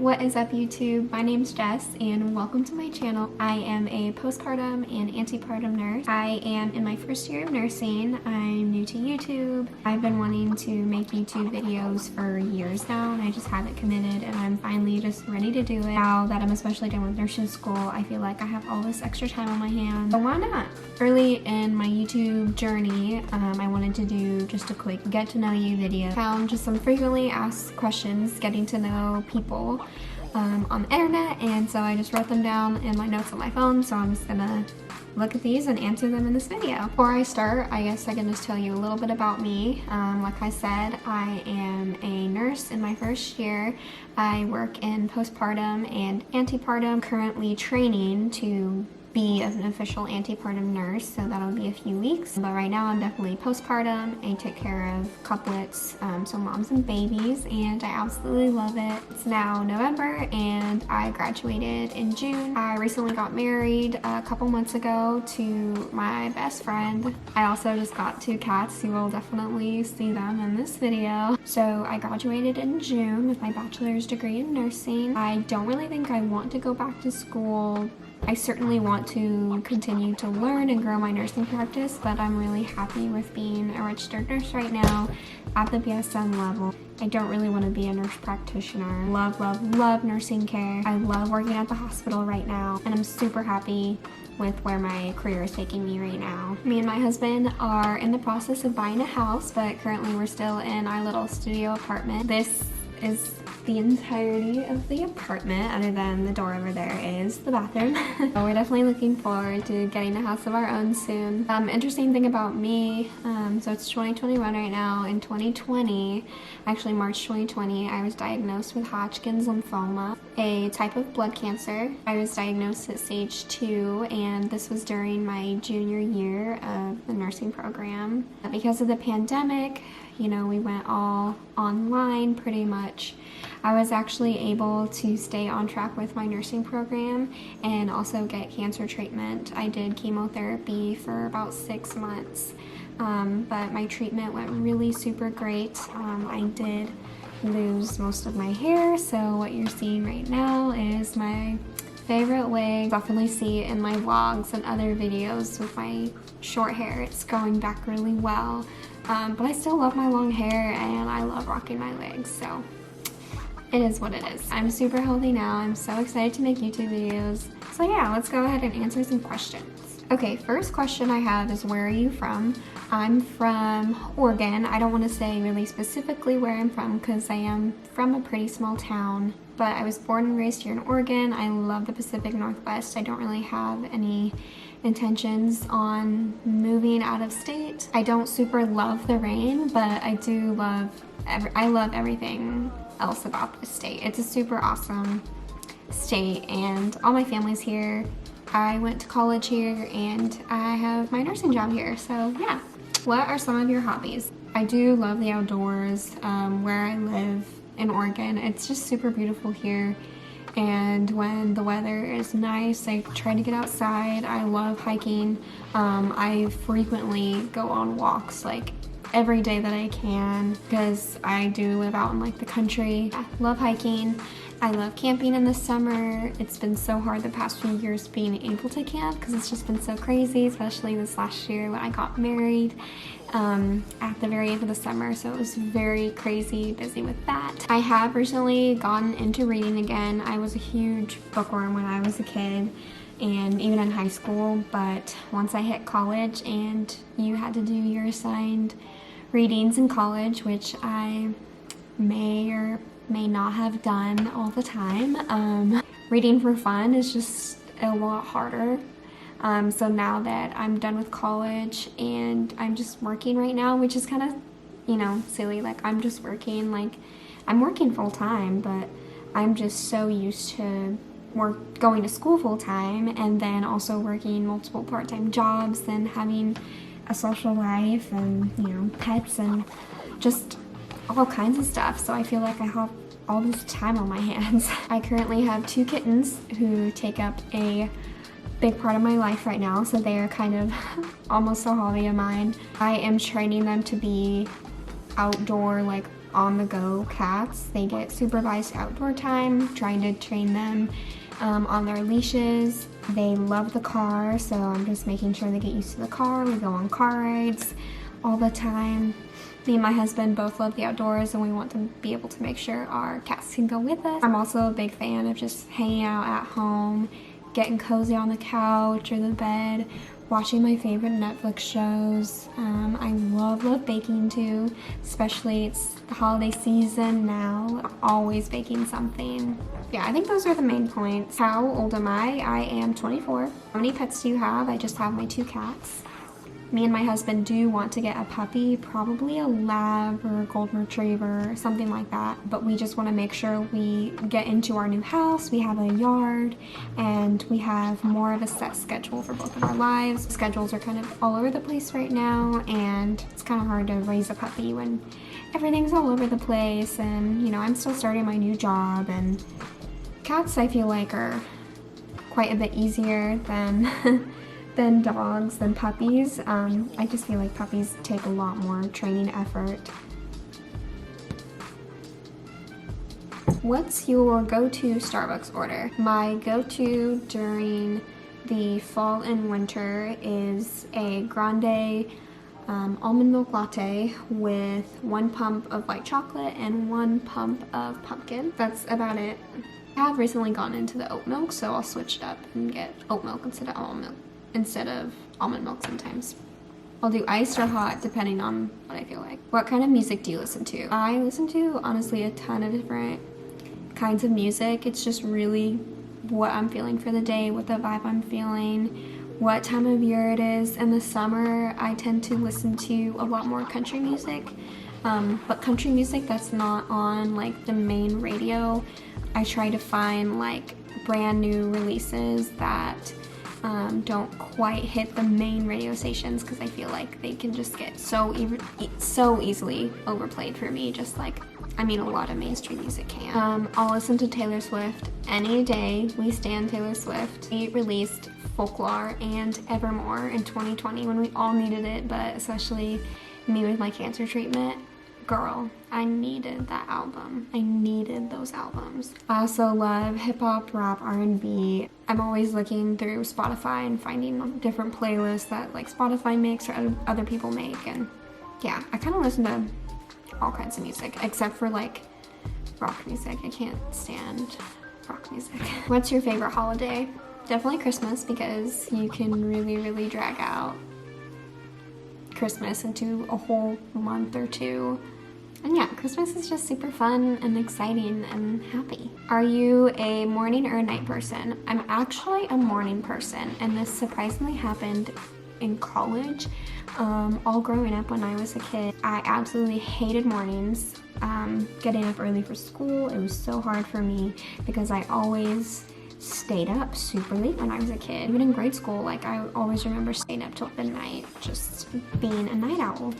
What is up, YouTube? My name's Jess and welcome to my channel. I am a postpartum and antepartum nurse. I am in my first year of nursing. I'm new to YouTube. I've been wanting to make YouTube videos for years now and I just haven't committed, and I'm finally just ready to do it. Now that I'm especially done with nursing school, I feel like I have all this extra time on my hands, so why not? Early in my YouTube journey, I wanted to do just a quick get to know you video. Found just some frequently asked questions, getting to know people on the internet, and so I just wrote them down in my notes on my phone, so I'm just gonna look at these and answer them in this video. Before I start, I guess I can just tell you a little bit about me. Like I said, I am a nurse in my first year. I work in postpartum and antepartum, currently training to be an official antepartum nurse, so that'll be a few weeks. But right now I'm definitely postpartum. I take care of couplets, so moms and babies, and I absolutely love it. It's now November and I graduated in June. I recently got married a couple months ago to my best friend. I also just got 2 cats. You will definitely see them in this video. So I graduated in June with my bachelor's degree in nursing. I don't really think I want to go back to school. I certainly want to continue to learn and grow my nursing practice, but I'm really happy with being a registered nurse right now at the BSN level. I don't really want to be a nurse practitioner. Love nursing care. I love working at the hospital right now, and I'm super happy with where my career is taking me right now. Me and my husband are in the process of buying a house, but currently we're still in our little studio apartment. This is the entirety of the apartment, other than the door over there is the bathroom. So we're definitely looking forward to getting a house of our own soon. Interesting thing about me, so it's 2021 right now. In 2020, actually March 2020, I was diagnosed with Hodgkin's lymphoma, a type of blood cancer. I was diagnosed at stage 2, and this was during my junior year of the nursing program. Because of the pandemic, you know, we went all online pretty much. I was actually able to stay on track with my nursing program and also get cancer treatment. I did chemotherapy for about 6 months, but my treatment went really super great. I did lose most of my hair, so what you're seeing right now is my favorite wig. Definitely see it in my vlogs and other videos with my short hair. It's growing back really well, but I still love my long hair and I love rocking my wigs, so it is what it is. I'm super healthy now. I'm so excited to make YouTube videos. So yeah, let's go ahead and answer some questions. Okay, first question I have is, where are you from? I'm from Oregon. I don't want to say really specifically where I'm from because I am from a pretty small town, but I was born and raised here in Oregon. I love the Pacific Northwest. I don't really have any intentions on moving out of state. I don't super love the rain, but I do love everything else about this state. It's a super awesome state and all my family's here. I went to college here and I have my nursing job here, so yeah. What are some of your hobbies? I do love the outdoors. Where I live in Oregon, it's just super beautiful here, and when the weather is nice, I try to get outside. I love hiking. I frequently go on walks like every day that I can because I do live out in like the country. I love hiking. I love camping in the summer. It's been so hard the past few years being able to camp because it's just been so crazy, especially this last year when I got married at the very end of the summer, so it was very crazy busy with that. I have recently gotten into reading again. I was a huge bookworm when I was a kid and even in high school, but once I hit college and you had to do your assigned readings in college, which I may or may not have done all the time, reading for fun is just a lot harder. So now that I'm done with college and I'm just working right now, which is kind of, you know, silly, like I'm just working, like I'm working full time, but I'm just so used to going to school full time and then also working multiple part-time jobs and having a social life and, you know, pets and just all kinds of stuff. So I feel like I have all this time on my hands. I currently have 2 kittens who take up a big part of my life right now, so they are kind of almost a hobby of mine. I am training them to be outdoor, like on-the-go cats. They get supervised outdoor time, trying to train them on their leashes. They love the car, so I'm just making sure they get used to the car. We go on car rides all the time. Me and my husband both love the outdoors, and we want to be able to make sure our cats can go with us. I'm also a big fan of just hanging out at home, getting cozy on the couch or the bed, watching my favorite Netflix shows. I love baking too, especially it's the holiday season now. I'm always baking something. Yeah, I think those are the main points. How old am I? I am 24. How many pets do you have? I just have my 2 cats. Me and my husband do want to get a puppy, probably a lab or a golden retriever, something like that. But we just want to make sure we get into our new house, we have a yard, and we have more of a set schedule for both of our lives. Schedules are kind of all over the place right now, and it's kind of hard to raise a puppy when everything's all over the place. And, you know, I'm still starting my new job, and cats I feel like are quite a bit easier than than dogs, than puppies. I just feel like puppies take a lot more training effort. What's your go-to Starbucks order? My go-to during the fall and winter is a grande almond milk latte with 1 pump of white chocolate and 1 pump of pumpkin. That's about it. I have recently gone into the oat milk, so I'll switch it up and get oat milk instead of almond milk sometimes. I'll do iced or hot depending on what I feel like. What kind of music do you listen to? I listen to honestly a ton of different kinds of music. It's just really what I'm feeling for the day, what the vibe I'm feeling, what time of year it is. In the summer, I tend to listen to a lot more country music, but country music that's not on like the main radio. I try to find like brand new releases that don't quite hit the main radio stations, because I feel like they can just get so easily overplayed for me, just like, I mean, a lot of mainstream music can. I'll listen to Taylor Swift any day. We stan Taylor Swift. We released Folklore and Evermore in 2020 when we all needed it, but especially me with my cancer treatment. Girl, I needed that album. I needed those albums. I also love hip-hop, rap, R&B. I'm always looking through Spotify and finding different playlists that like Spotify makes or other people make, and yeah, I kind of listen to all kinds of music except for like rock music. I can't stand rock music. What's your favorite holiday? Definitely Christmas, because you can really drag out Christmas into a whole month or 2. And yeah, Christmas is just super fun and exciting and happy. Are you a morning or a night person? I'm actually a morning person, and this surprisingly happened in college. All growing up when I was a kid, I absolutely hated mornings. Getting up early for school, it was so hard for me because I always stayed up super late when I was a kid. Even in grade school, like I always remember staying up till midnight, just being a night owl.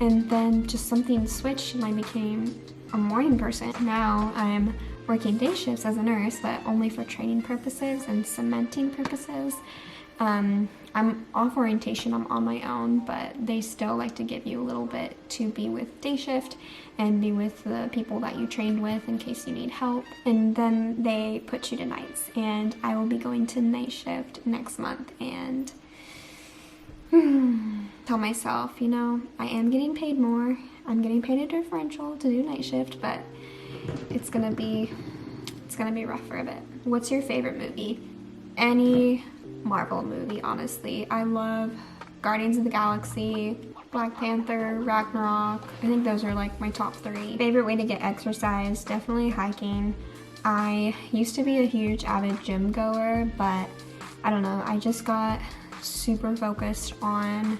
And then just something switched and I became a morning person. Now I'm working day shifts as a nurse, but only for training purposes and cementing purposes. I'm off orientation, I'm on my own, but they still like to give you a little bit to be with day shift and be with the people that you trained with in case you need help. And then they put you to nights, and I will be going to night shift next month, and tell myself, you know, I am getting paid more. I'm getting paid a differential to do night shift, but it's gonna be rough for a bit. What's your favorite movie? Any Marvel movie, honestly. I love Guardians of the Galaxy, Black Panther, Ragnarok. I think those are like my top 3. Favorite way to get exercise, definitely hiking. I used to be a huge avid gym goer, but I don't know, I just got super focused on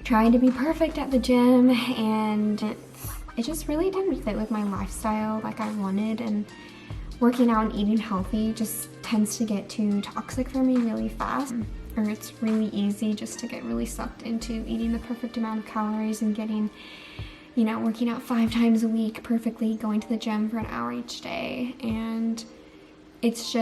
trying to be perfect at the gym, and it just really didn't fit with my lifestyle like I wanted, and working out and eating healthy just tends to get too toxic for me really fast, or it's really easy just to get really sucked into eating the perfect amount of calories and getting, you know, working out 5 times a week perfectly, going to the gym for an hour each day, and it's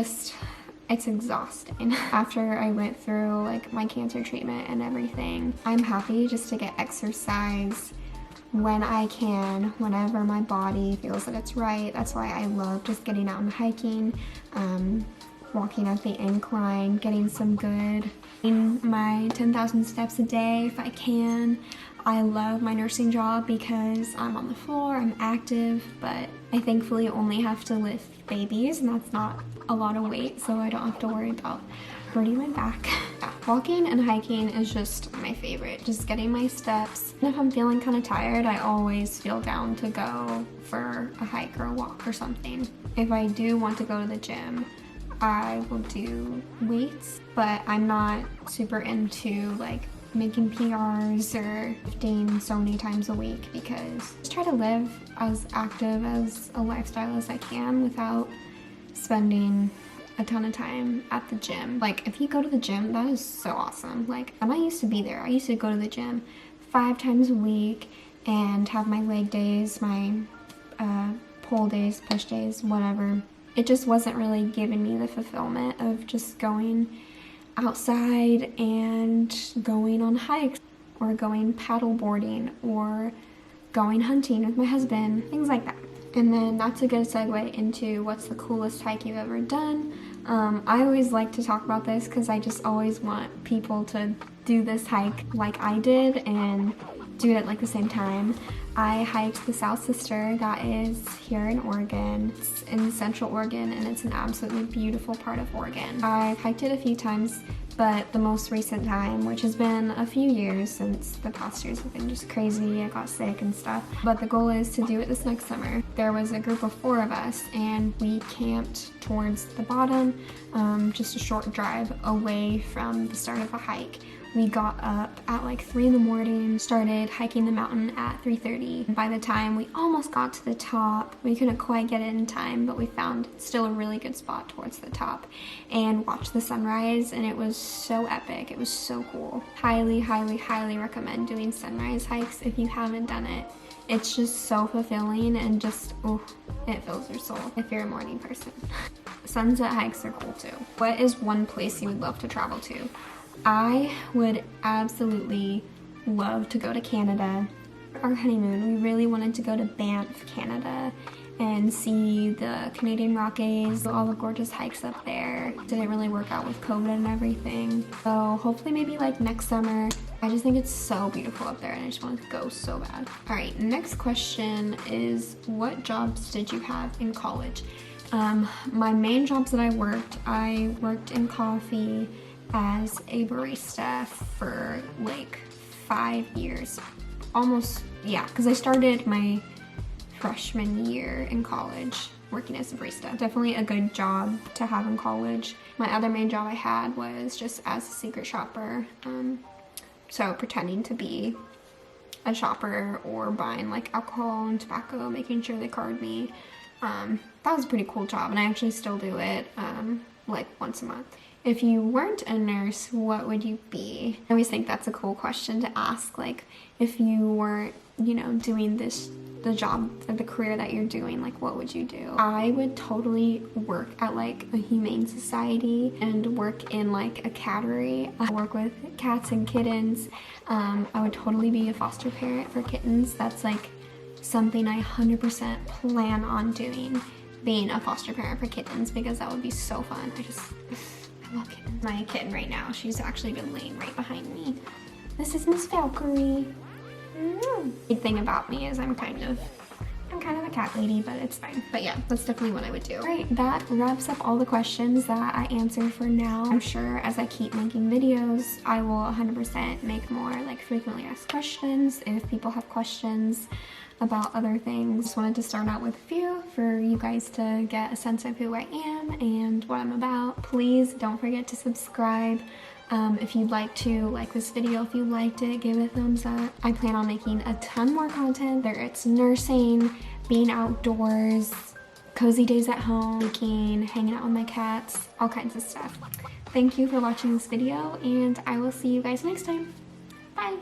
exhausting. After I went through like my cancer treatment and everything, I'm happy just to get exercise when I can, whenever my body feels that it's right. That's why I love just getting out and hiking, walking up the incline, getting some good, in my 10,000 steps a day if I can. I love my nursing job because I'm on the floor, I'm active, but I thankfully only have to lift babies, and that's not a lot of weight, so I don't have to worry about hurting my back. Walking and hiking is just my favorite, just getting my steps. And if I'm feeling kind of tired, I always feel down to go for a hike or a walk or something. If I do want to go to the gym, I will do weights, but I'm not super into like making PRs or lifting so many times a week, because I just try to live as active as a lifestyle as I can without spending a ton of time at the gym. Like, if you go to the gym, that is so awesome. Like, and I used to be there. I used to go to the gym 5 times a week and have my leg days, my pull days, push days, whatever. It just wasn't really giving me the fulfillment of just going outside and going on hikes or going paddle boarding or going hunting with my husband, things like that. And then that's a good segue into what's the coolest hike you've ever done. I always like to talk about this because I just always want people to do this hike like I did and do it at like the same time. I hiked the South Sister, that is here in Oregon. It's in Central Oregon, and it's an absolutely beautiful part of Oregon. I've hiked it a few times, but the most recent time, which has been a few years since the past years have been just crazy, I got sick and stuff, but the goal is to do it this next summer. There was a group of 4 of us, and we camped towards the bottom, just a short drive away from the start of the hike. We got up at like 3 in the morning, started hiking the mountain at 3:30. By the time we almost got to the top, we couldn't quite get it in time, but we found still a really good spot towards the top and watched the sunrise, and it was so epic. It was so cool. Highly, highly, highly recommend doing sunrise hikes if you haven't done it. It's just so fulfilling and just, oh, it fills your soul if you're a morning person. Sunset hikes are cool too. What is one place you would love to travel to? I would absolutely love to go to Canada. Our honeymoon, we really wanted to go to Banff, Canada, and see the Canadian Rockies, all the gorgeous hikes up there. Didn't really work out with COVID and everything. So hopefully maybe like next summer. I just think it's so beautiful up there and I just want to go so bad. All right, next question is, what jobs did you have in college? My main jobs that I worked in coffee as a barista for like 5 years. Almost, yeah, because I started my freshman year in college working as a barista. Definitely a good job to have in college. My other main job I had was just as a secret shopper. So pretending to be a shopper or buying like alcohol and tobacco, making sure they card me. That was a pretty cool job, and I actually still do it like once a month. If you weren't a nurse, what would you be? I always think that's a cool question to ask. Like, if you weren't, you know, doing the job or the career that you're doing, like, what would you do? I would totally work at like a humane society and work in like a cattery. I work with cats and kittens. I would totally be a foster parent for kittens. That's like something I 100% plan on doing, being a foster parent for kittens, because that would be so fun. I love kittens. My kitten right now, she's actually been laying right behind me. This is Miss Valkyrie. Big thing about me is I'm kind of a cat lady, but it's fine. But yeah, that's definitely what I would do. All right, that wraps up all the questions that I answered for now. I'm sure as I keep making videos, I will 100% make more like frequently asked questions if people have questions about other things. Just wanted to start out with a few for you guys to get a sense of who I am and what I'm about. Please don't forget to subscribe. If you'd like to like this video, if you liked it, give it a thumbs up. I plan on making a ton more content. There it's nursing, being outdoors, cozy days at home, baking, hanging out with my cats, all kinds of stuff. Thank you for watching this video, and I will see you guys next time. Bye!